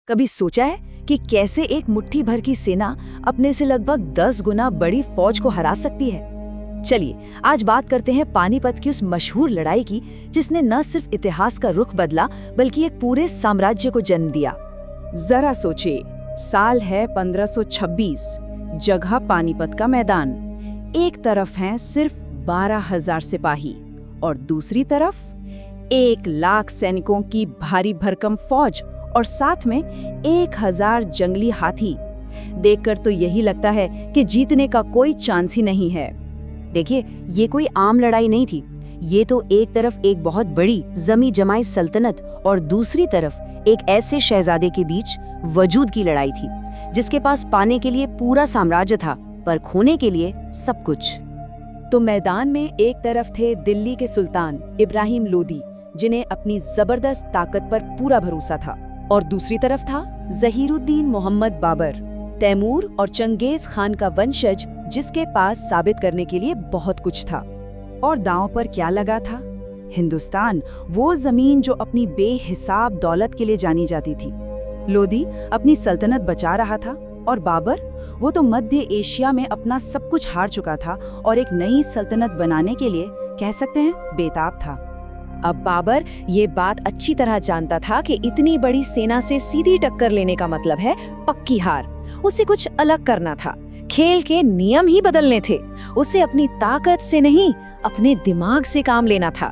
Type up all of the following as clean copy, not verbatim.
कभी सोचा है कि कैसे एक मुट्ठी भर की सेना अपने से लगभग 10 गुना बड़ी फौज को हरा सकती है? चलिए आज बात करते हैं पानीपत की उस मशहूर लड़ाई की, जिसने न सिर्फ इतिहास का रुख बदला बल्कि एक पूरे साम्राज्य को जन्म दिया। जरा सोचिए, साल है 1526, जगह पानीपत का मैदान। एक तरफ हैं सिर्फ 12,000 सिपाही और दूसरी तरफ 1 लाख सैनिकों की भारी भरकम फौज और साथ में 1,000 जंगली हाथी। देखकर तो यही लगता है कि जीतने का कोई चांस ही नहीं है। देखिए, ये कोई आम लड़ाई नहीं थी। ये तो एक तरफ एक बहुत बड़ी जमी जमाई सल्तनत और दूसरी तरफ एक ऐसे शहजादे के बीच वजूद की लड़ाई थी, जिसके पास पाने के लिए पूरा साम्राज्य था पर खोने के लिए सब कुछ। तो मैदान में एक तरफ थे दिल्ली के सुल्तान इब्राहिम लोदी, जिन्हें अपनी जबरदस्त ताकत पर पूरा भरोसा था, और दूसरी तरफ था जहीरुद्दीन मोहम्मद बाबर, तैमूर और चंगेज खान का वंशज, जिसके पास साबित करने के लिए बहुत कुछ था। और दांव पर क्या लगा था? हिंदुस्तान, वो जमीन जो अपनी बेहिसाब दौलत के लिए जानी जाती थी। लोदी अपनी सल्तनत बचा रहा था और बाबर, वो तो मध्य एशिया में अपना सब कुछ हार चुका था और एक नई सल्तनत बनाने के लिए कह सकते हैं बेताब था। अब बाबर ये बात अच्छी तरह जानता था कि इतनी बड़ी सेना से सीधी टक्कर लेने का मतलब है पक्की हार। उसे कुछ अलग करना था, खेल के नियम ही बदलने थे। उसे अपनी ताकत से नहीं, अपने दिमाग से काम लेना था।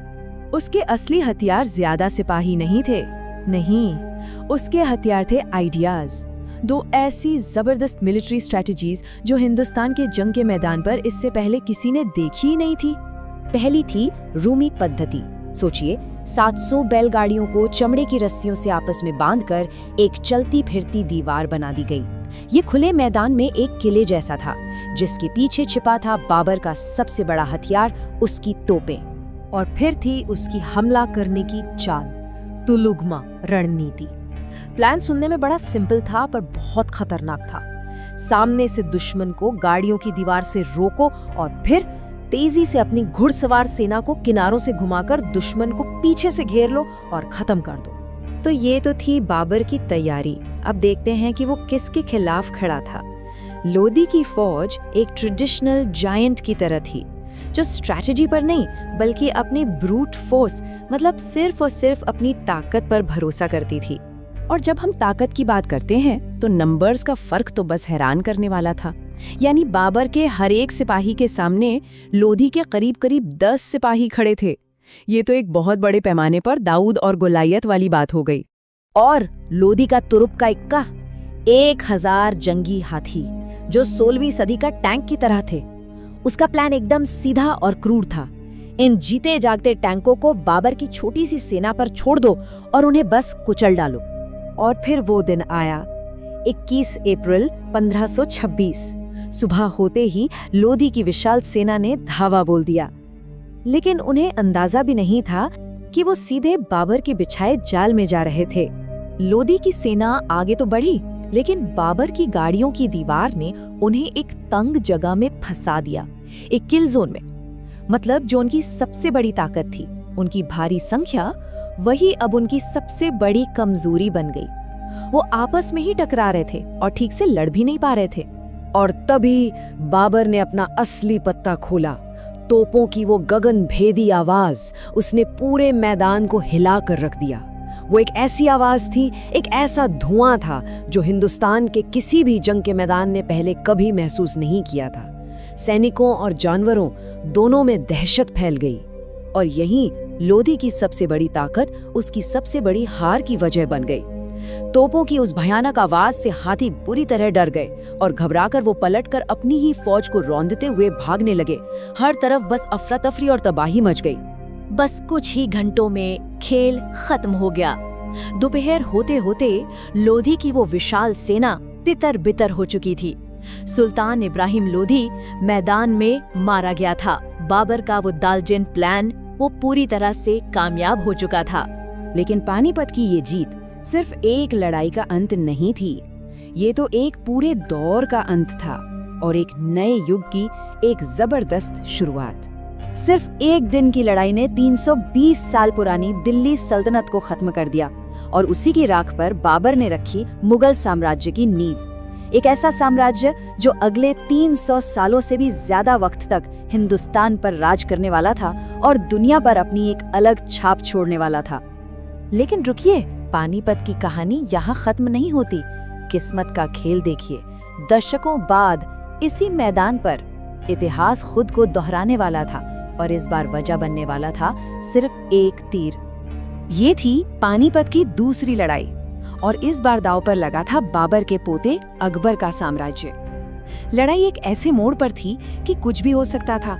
उसके असली हथियार ज्यादा सिपाही नहीं थे, नहीं, उसके हथियार थे आइडियाज। 2 ऐसी जबरदस्त मिलिट्री स्ट्रेटजीज जो हिंदुस्तान के जंग के मैदान पर इससे पहले किसी ने देखी ही नहीं थी। पहली थी रूमी पद्धति। सोचिए, 700 बैलगाड़ियों को चमड़े की रस्सियों से आपस में बांधकर एक चलती फिरती दीवार बना दी गई। ये खुले मैदान में एक किले जैसा था, जिसके पीछे छिपा था बाबर का सबसे बड़ा हथियार, उसकी तोपें। और फिर थी उसकी हमला करने की चाल, तुलुगमा रणनीति। प्लान सुनने में बड़ा सिंपल था पर बहुत खतरनाक था। सामने से दुश्मन को गाड़ियों की दीवार से रोको और फिर तेजी से अपनी घुड़सवार सेना को किनारों से घुमाकर दुश्मन को पीछे से घेर लो और खत्म कर दो। तो ये तो थी बाबर की तैयारी। अब देखते हैं कि वो किसके खिलाफ खड़ा था। लोदी की फौज एक ट्रेडिशनल जायंट की तरह थी, जो स्ट्रैटेजी पर नहीं बल्कि अपने ब्रूट फोर्स, मतलब सिर्फ और सिर्फ अपनी ताकत पर भरोसा करती थी। और जब हम ताकत की बात करते हैं तो नंबर्स का फर्क तो बस हैरान करने वाला था। यानी बाबर के हर एक सिपाही के सामने लोदी के करीब करीब 10 सिपाही खड़े थे। ये तो एक बहुत बड़े पैमाने पर दाऊद और गोलायत वाली बात हो गई। और लोदी का तुरुप का इक्का 1,000 जंगी हाथी, जो 16वीं सदी का टैंक की तरह थे। उसका प्लान एकदम सीधा और क्रूर था। इन जीते जागते टैंकों को बाबर की छोटी सी सेना पर छोड़ दो और उन्हें बस कुचल डालो। और फिर वो दिन आया, 21 अप्रैल 1526। सुबह होते ही लोदी की विशाल सेना ने धावा बोल दिया। लेकिन उन्हें अंदाजा भी नहीं था कि वो सीधे बाबर के बिछाए जाल में जा रहे थे। लोदी की सेना आगे तो बढ़ी, लेकिन बाबर की गाड़ियों की दीवार ने उन्हें एक तंग जगह में फंसा दिया, एक किल जोन में। मतलब जो उनकी सबसे बड़ी ताकत थी, उनकी भारी संख्या, वही अब उनकी सबसे बड़ी कमजोरी बन गई। वो आपस में ही टकरा रहे थे और ठीक से लड़ भी नहीं पा रहे थे। और तभी बाबर ने अपना असली पत्ता खोला। तोपों की वो गगन भेदी आवाज उसने पूरे मैदान को हिला कर रख दिया। वो एक ऐसी आवाज थी, एक ऐसा धुआं था जो हिंदुस्तान के किसी भी जंग के मैदान ने पहले कभी महसूस नहीं किया था। सैनिकों और जानवरों दोनों में दहशत फैल गई। और यही लोदी की सबसे बड़ी ताकत, उसकी सबसे बड़ी हार की वजह बन गई। तोपों की उस भयानक आवाज से हाथी बुरी तरह डर गए और घबराकर वो पलटकर अपनी ही फौज को रौंदते हुए भागने लगे। हर तरफ बस अफरा तफरी और तबाही मच गई। बस कुछ ही घंटों में खेल खत्म हो गया। दोपहर होते होते लोधी की वो विशाल सेना तितर बितर हो चुकी थी। सुल्तान इब्राहिम लोधी मैदान में मारा गया था। बाबर का वो दालजिन प्लान वो पूरी तरह से कामयाब हो चुका था। लेकिन पानीपत की ये जीत सिर्फ एक लड़ाई का अंत नहीं थी, ये तो एक पूरे दौर का अंत था और एक नए युग की एक जबरदस्त शुरुआत। सिर्फ एक दिन की लड़ाई ने 320 साल पुरानी दिल्ली सल्तनत को खत्म कर दिया और उसी की राख पर बाबर ने रखी मुगल साम्राज्य की नींव। एक ऐसा साम्राज्य जो अगले 300 सालों से भी ज्यादा वक्त तक हिंदुस्तान पर राज करने वाला था और दुनिया पर अपनी एक अलग छाप छोड़ने वाला था। लेकिन रुकिए, पानीपत की कहानी यहाँ खत्म नहीं होती। किस्मत का खेल देखिए, दशकों बाद इसी मैदान पर इतिहास खुद को दोहराने वाला था और इस बार वजह बनने वाला था सिर्फ एक तीर। ये थी पानीपत की दूसरी लड़ाई और इस बार दांव पर लगा था बाबर के पोते अकबर का साम्राज्य। लड़ाई एक ऐसे मोड़ पर थी कि कुछ भी हो सकता था।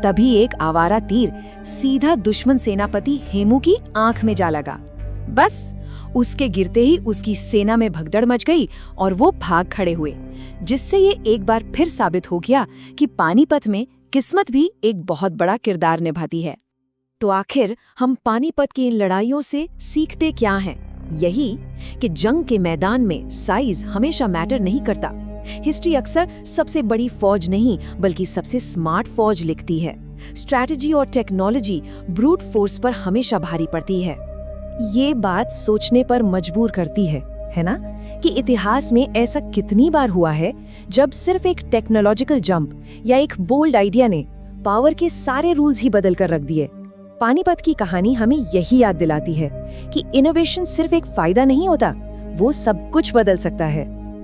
तभी एक आवारा तीर सीधा दुश्मन सेनापति हेमू की आंख में जा लगा। बस उसके गिरते ही उसकी सेना में भगदड़ मच गई और वो भाग खड़े हुए, जिससे ये एक बार फिर साबित हो गया कि पानीपत में किस्मत भी एक बहुत बड़ा किरदार निभाती है। तो आखिर हम पानीपत की इन लड़ाइयों से सीखते क्या हैं? यही कि जंग के मैदान में साइज हमेशा मैटर नहीं करता। हिस्ट्री अक्सर सबसे बड़ी फौज नहीं बल्कि सबसे स्मार्ट फौज लिखती है। स्ट्रैटेजी और टेक्नोलॉजी ब्रूट फोर्स पर हमेशा भारी पड़ती है। ये बात सोचने पर मजबूर करती है ना, कि इतिहास में ऐसा कितनी बार हुआ है जब सिर्फ एक टेक्नोलॉजिकल जंप या एक बोल्ड आइडिया ने पावर के सारे रूल्स ही बदल कर रख दिए। पानीपत की कहानी हमें यही याद दिलाती है कि इनोवेशन सिर्फ एक फायदा नहीं होता, वो सब कुछ बदल सकता है।